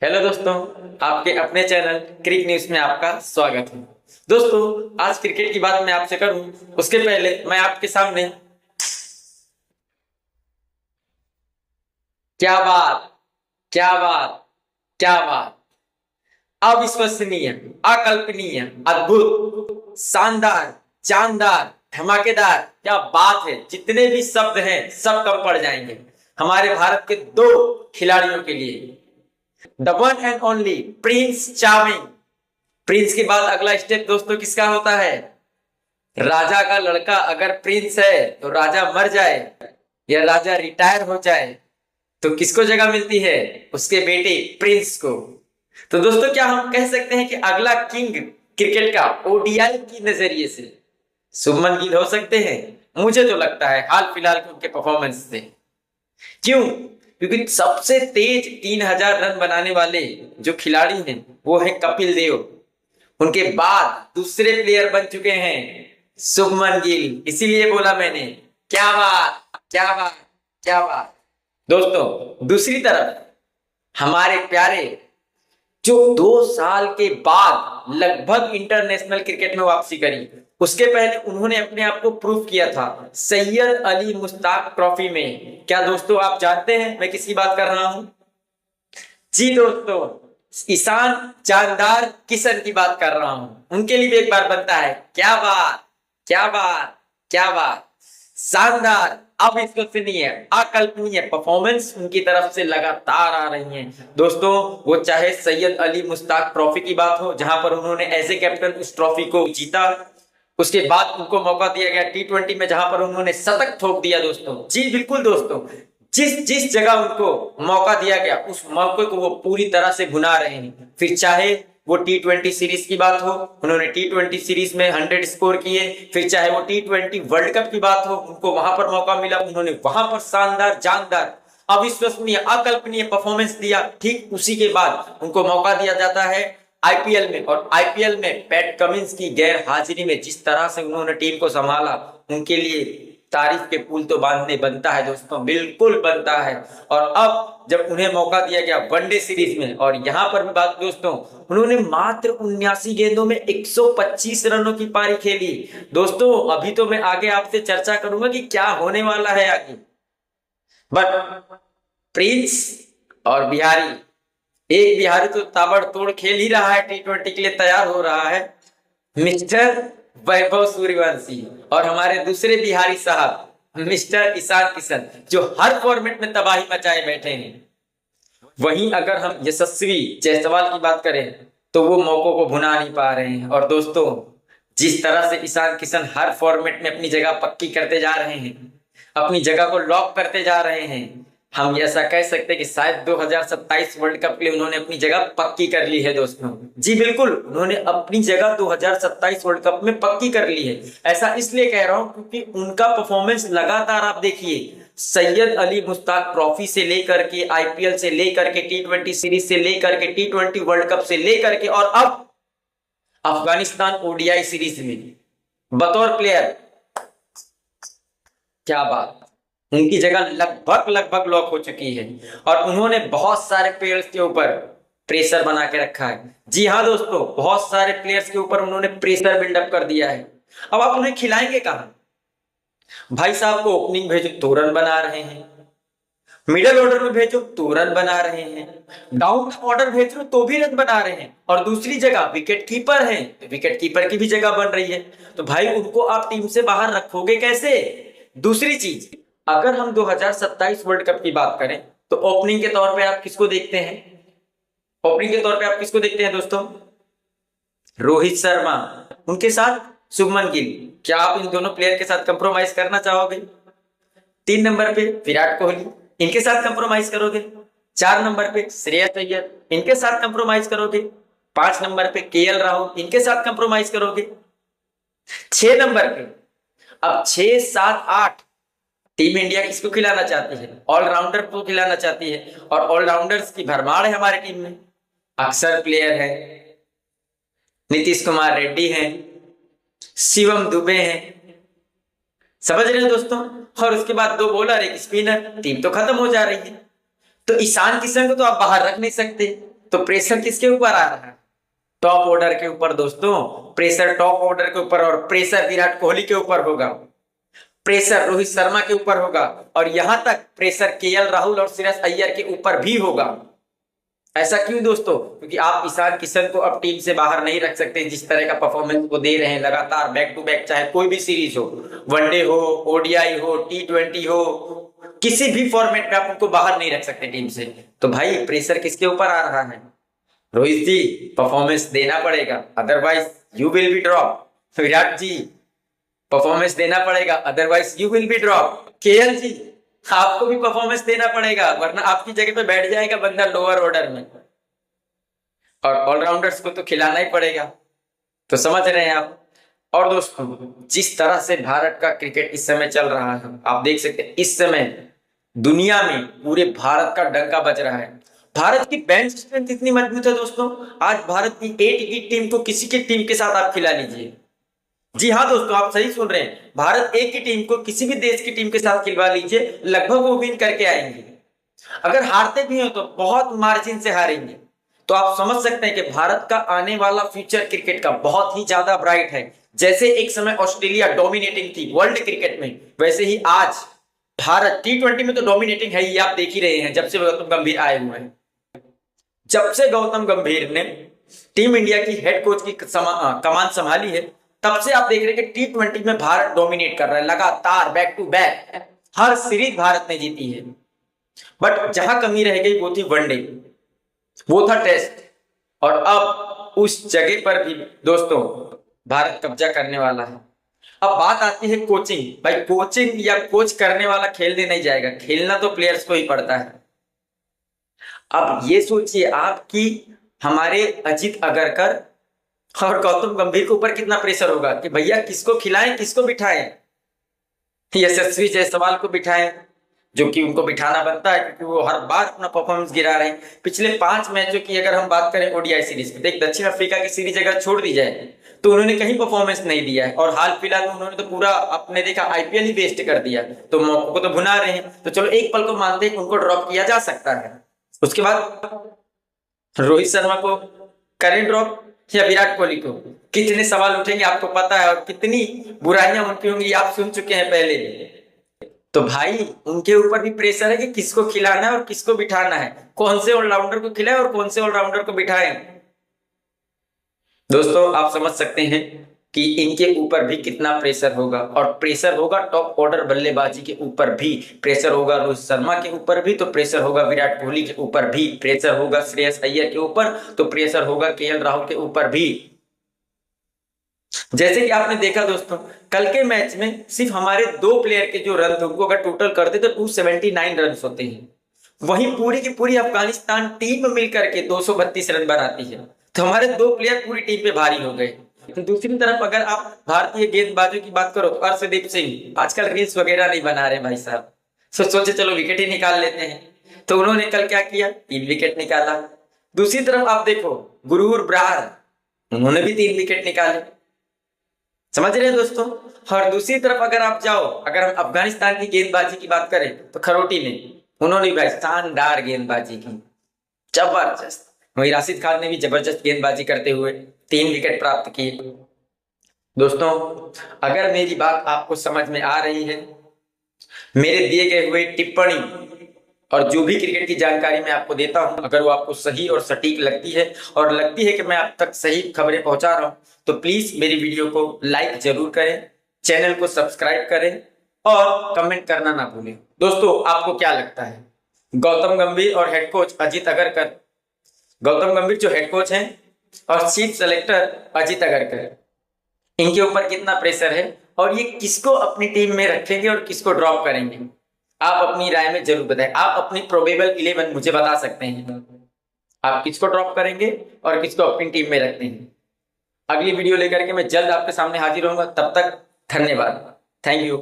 Hello दोस्तों, आपके अपने चैनल क्रिक न्यूज में आपका स्वागत है। दोस्तों, आज क्रिकेट की बात मैं आपसे करूं उसके पहले मैं आपके सामने क्या बात क्या बात क्या बात, अविश्वसनीय, अकल्पनीय, अद्भुत, शानदार, जानदार, धमाकेदार, क्या बात है। जितने भी शब्द हैं सब कम पड़ जाएंगे हमारे भारत के दो खिलाड़ियों के लिए। The one and only Prince charming. Prince के बाद अगला स्टेप दोस्तों किसका होता है? राजा का लड़का अगर प्रिंस है तो राजा मर जाए या राजा रिटायर हो जाए तो किसको जगह मिलती है? उसके बेटे प्रिंस को। तो दोस्तों, क्या हम कह सकते हैं कि अगला किंग क्रिकेट का ओडीआई की नजरिए से शुभमन गिल हो सकते हैं? मुझे तो लगता है हाल फिलहाल के उनके परफॉर्मेंस से। क्यों? क्योंकि सबसे तेज 3000 रन बनाने वाले जो खिलाड़ी हैं वो है कपिल देव। उनके बाद दूसरे प्लेयर बन चुके हैं शुभमन गिल। इसीलिए बोला मैंने, क्या बात क्या बात क्या बात। दोस्तों, दूसरी तरफ हमारे प्यारे जो 2 साल के बाद लगभग इंटरनेशनल क्रिकेट में वापसी करी, उसके पहले उन्होंने अपने आप को प्रूव किया था सैयद अली मुश्ताक ट्रॉफी में। क्या दोस्तों आप जानते हैं मैं किसकी बात कर रहा हूं? जी दोस्तों, ईशान जानदार किशन की बात कर रहा हूं। उनके लिए भी एक बार बनता है क्या बात क्या बात क्या बात। शानदार, अविश्वसनीय, अकल्पनीय परफॉर्मेंस उनकी तरफ से लगातार आ रही है दोस्तों। वो चाहे सैयद अली मुश्ताक ट्रॉफी की बात हो जहां पर उन्होंने एज ए कैप्टन उस ट्रॉफी को जीता, उसके बाद उनको मौका दिया गया टी20 में जहां पर उन्होंने शतक ठोक दिया दोस्तों। जी बिल्कुल दोस्तों, जिस जिस जगह उनको मौका दिया गया उस मौके को वो पूरी तरह से भुना रहे हैं। फिर चाहे वो टी20 सीरीज की बात हो, उन्होंने टी20 सीरीज में 100 स्कोर किए। फिर चाहे वो टी20 वर्ल्ड कप की बात हो, उनको वहां पर मौका मिला, उन्होंने वहां पर शानदार, जानदार, अविश्वसनीय, अकल्पनीय परफॉर्मेंस दिया। ठीक उसी के बाद उनको मौका दिया जाता है आईपीएल में, और आईपीएल में पैट कमिंस की गैर हाजिरी में जिस तरह से उन्होंने टीम को संभाला, उनके लिए तारीफ के पुल तो बांधने बनता है दोस्तों, बिल्कुल बनता है। और अब जब उन्हें मौका दिया गया वनडे सीरीज में, और यहां पर भी बात दोस्तों, उन्होंने मात्र 79 गेंदों में 125 रनों की पारी खेली दोस्तों। अभी तो मैं आगे आपसे चर्चा करूंगा कि क्या होने वाला है आगे, बट प्रिंस और बिहारी, एक बिहारी तो ताबड़तोड़ खेल ही रहा है, टी20 के लिए तैयार हो रहा है, मिस्टर वैभव सूर्यवंशी। और हमारे दूसरे बिहारी साहब मिस्टर ईशान किशन, जो हर फॉर्मेट में तबाही मचाए बैठे हैं। वहीं अगर हम यशस्वी जायसवाल की बात करें तो वो मौकों को भुना नहीं पा रहे हैं। और दोस्तों, जिस तरह से ईशान किशन हर फॉर्मेट में अपनी जगह पक्की करते जा रहे हैं, अपनी जगह को लॉक करते जा रहे हैं, हम ऐसा कह सकते हैं कि शायद 2027 वर्ल्ड कप के लिए उन्होंने अपनी जगह पक्की कर ली है दोस्तों। जी बिल्कुल, उन्होंने अपनी जगह 2027 वर्ल्ड कप में पक्की कर ली है। ऐसा इसलिए कह रहा हूं क्योंकि उनका परफॉर्मेंस लगातार आप देखिए, सैयद अली मुश्ताक ट्रॉफी से लेकर के, आईपीएल से लेकर के, टी20 सीरीज से लेकर के, टी20 वर्ल्ड कप से लेकर के, और अब अफगानिस्तान ओडीआई सीरीज में बतौर प्लेयर, क्या बात, उनकी जगह लगभग लॉक हो चुकी है। और उन्होंने बहुत सारे प्लेयर्स के ऊपर प्रेशर बना के रखा है। जी हाँ दोस्तों, बहुत सारे प्लेयर्स के ऊपर उन्होंने प्रेशर बिल्डअप कर दिया है। अब आप उन्हें खिलाएंगे कहां? भाई साहब को ओपनिंग भेजो तो रन बना रहे हैं, मिडिल ऑर्डर में भेजो तो रन बना रहे हैं, डाउन ऑर्डर भेज लो तो भी रन बना रहे हैं, और दूसरी जगह विकेट कीपर है, विकेट कीपर की भी जगह बन रही है। तो भाई उनको आप टीम से बाहर रखोगे कैसे? दूसरी चीज, अगर हम 2027 वर्ल्ड कप की बात करें तो ओपनिंग के तौर पे आप किसको देखते हैं? ओपनिंग के तौर पे आप किसको देखते हैं दोस्तों? रोहित शर्मा, उनके साथ शुभमन गिल। क्या आप इन दोनों प्लेयर के साथ कंप्रोमाइज करना चाहोगे? 3 नंबर पे विराट कोहली, इनके साथ कंप्रोमाइज करोगे? 4 नंबर पे श्रेयस अय्यर, इनके साथ कंप्रोमाइज करोगे? 5 नंबर पे केएल राहुल, इनके साथ कंप्रोमाइज करोगे? 6 नंबर पे, अब 6, 7, 8 टीम इंडिया किसको खिलाना चाहती है? ऑलराउंडर को खिलाना चाहती है, और ऑलराउंडर्स की भरमार है हमारी टीम में। अक्सर प्लेयर है, नीतीश कुमार रेड्डी हैं, शिवम दुबे हैं, समझ रहे हैं दोस्तों। और उसके बाद 2 बॉलर, 1 स्पिनर, टीम तो खत्म हो जा रही है। तो ईशान किशन को तो आप बाहर रख नहीं सकते, तो प्रेशर किसके ऊपर आ रहा है? टॉप ऑर्डर के ऊपर दोस्तों। प्रेशर टॉप ऑर्डर के ऊपर, और प्रेशर विराट कोहली के ऊपर होगा, प्रेशर रोहित शर्मा के ऊपर होगा, और यहां तक प्रेशर केएल राहुल और श्रेयस अय्यर के ऊपर भी होगा। ऐसा क्यों दोस्तों? क्योंकि आप ईशान किशन को अब टीम से बाहर नहीं रख सकते। जिस तरह का परफॉर्मेंस वो दे रहे हैं लगातार बैक टू बैक, चाहे कोई भी सीरीज हो, वनडे हो, ओडीआई हो, T20 हो, किसी भी फॉर्मेट में आप उनको बाहर नहीं रख सकते टीम से। तो भाई प्रेशर किसके ऊपर आ रहा है? रोहित जी परफॉर्मेंस देना पड़ेगा, otherwise you will be drop. Virat ji performance देना पड़ेगा, otherwise you will be drop. KL ji आपको भी परफॉर्मेंस देना पड़ेगा, वरना आपकी जगह पे बैठ जाएगा बंदा लोअर ऑर्डर में, और ऑलराउंडर्स को तो खिलाना ही पड़ेगा। तो समझ रहे हैं आप। और दोस्तों जिस तरह से भारत का क्रिकेट इस समय चल रहा है, आप देख सकते हैं इस समय दुनिया में पूरे भारत का डंका बज रहा है। भारत की बेंच स्ट्रेंथ इतनी मजबूत है दोस्तों, आज भारत की ए की टीम को किसी की टीम के साथ आप खिला लीजिए। जी हाँ दोस्तों, आप सही सुन रहे हैं, भारत ए की टीम को किसी भी देश की टीम के साथ खिलवा लीजिए, लगभग वो विन करके आएंगे। अगर हारते भी हो तो बहुत मार्जिन से हारेंगे। तो आप समझ सकते हैं कि भारत का आने वाला फ्यूचर क्रिकेट का बहुत ही ज्यादा ब्राइट है। जैसे एक समय ऑस्ट्रेलिया डोमिनेटिंग थी वर्ल्ड क्रिकेट में, वैसे ही आज भारत T20 में तो डोमिनेटिंग है, ये आप देख ही रहे हैं। जब से गौतम गंभीर आए हुए हैं, जब से गौतम गंभीर ने टीम इंडिया की हेड कोच की कमान संभाली है, तब से आप देख रहे हैं कि T20 में भारत डोमिनेट कर रहा है लगातार, बैक टू बैक हर सीरीज भारत ने जीती है। बट जहां कमी रह गई वो थी वनडे, वो था टेस्ट, और अब उस जगह पर भी दोस्तों भारत कब्जा करने वाला है। अब बात आती है कोचिंग। भाई कोचिंग या कोच करने वाला खेलने नहीं जाएगा, खेलना तो प्लेयर्स को ही पड़ता है। अब ये सोचिए आप कि हमारे अजीत अगरकर और गौतम गंभीर के ऊपर कितना प्रेशर होगा कि भैया किसको खिलाएं किसको बिठाएं। यशस्वी जायसवाल को बिठाएं, जो कि उनको बिठाना बनता है क्योंकि वो हर बार अपना परफॉर्मेंस गिरा रहे हैं। पिछले 5 मैचों की अगर हम बात करें ओडीआई सीरीज में, देख दक्षिण अफ्रीका की सीरीज अगर छोड़ दी जाए तो उन्होंने कहीं परफॉर्मेंस नहीं दिया है, और हाल फिलहाल में उन्होंने तो पूरा अपने देखा आईपीएल ही वेस्ट कर दिया। तो मौकों को तो भुना रहे हैं, तो चलो एक पल को मानते हैं उनको ड्रॉप किया जा सकता है। उसके बाद रोहित शर्मा को करें ड्रॉप या विराट कोहली को? कितने सवाल उठेंगे आपको पता है, और कितनी बुराइयां उनकी होंगी आप सुन चुके हैं पहले। तो भाई उनके ऊपर भी प्रेशर है कि किसको खिलाना है और किसको बिठाना है, कौन से ऑलराउंडर को खिलाए और कौन से ऑलराउंडर को बिठाए। दोस्तों आप समझ सकते हैं कि इनके ऊपर भी कितना प्रेशर होगा, और प्रेशर होगा टॉप ऑर्डर बल्लेबाजी के ऊपर भी, प्रेशर होगा रोहित शर्मा के ऊपर भी, तो प्रेशर होगा विराट कोहली के ऊपर भी, प्रेशर होगा श्रेयस अय्यर के ऊपर, तो प्रेशर होगा केएल राहुल के ऊपर भी। जैसे कि आपने देखा दोस्तों कल के मैच में सिर्फ हमारे 2 प्लेयर के जो रन थे उनको अगर टोटल करते तो 279 रन होते हैं, वहीं पूरी की पूरी अफगानिस्तान टीम मिलकर के 232 रन बनाती है। तो हमारे 2 प्लेयर पूरी टीम पे भारी हो गए। दूसरी तरफ अगर आप भारतीय गेंदबाजों की बात करो तो अर्शदीप सिंह आजकल रील्स वगैरह नहीं बना रहे भाई साहब, सोचे चलो विकेट ही निकाल लेते हैं, तो उन्होंने कल क्या किया, 3 विकेट निकाला। दूसरी तरफ आप देखो गुरूर ब्रार, उन्होंने भी 3 विकेट निकाले। समझ रहे हैं दोस्तों। और दूसरी तरफ अगर आप जाओ, अगर हम अफगानिस्तान की गेंदबाजी की बात करें तो खरोटी ने, उन्होंने भी भाई शानदार गेंदबाजी की, जबरदस्त। वहीं राशिद खान ने भी जबरदस्त गेंदबाजी करते हुए 3 विकेट प्राप्त किए। दोस्तों अगर मेरी बात आपको समझ में आ रही है, मेरे दिए गए हुए टिप्पणी और जो भी क्रिकेट की जानकारी मैं आपको देता हूं, अगर वो आपको सही और सटीक लगती है और लगती है कि मैं आप तक सही खबरें पहुंचा रहा हूं, तो प्लीज मेरी वीडियो को लाइक जरूर करें, चैनल को सब्सक्राइब करें और कमेंट करना ना भूलें। दोस्तों आपको क्या लगता है, गौतम गंभीर और हेड कोच अजीत अगरकर, गौतम गंभीर जो हेड कोच हैं और चीफ सेलेक्टर अजीत अगरकर, इनके ऊपर कितना प्रेशर है और ये किसको अपनी टीम में रखेंगे और किसको ड्रॉप करेंगे? आप अपनी राय में जरूर बताएं। आप अपनी प्रोबेबल 11 मुझे बता सकते हैं, आप किसको ड्रॉप करेंगे और किसको अपनी टीम में रखते हैं। अगली वीडियो लेकर के मैं जल्द आपके सामने हाजिर होऊंगा, तब तक धन्यवाद, थैंक यू।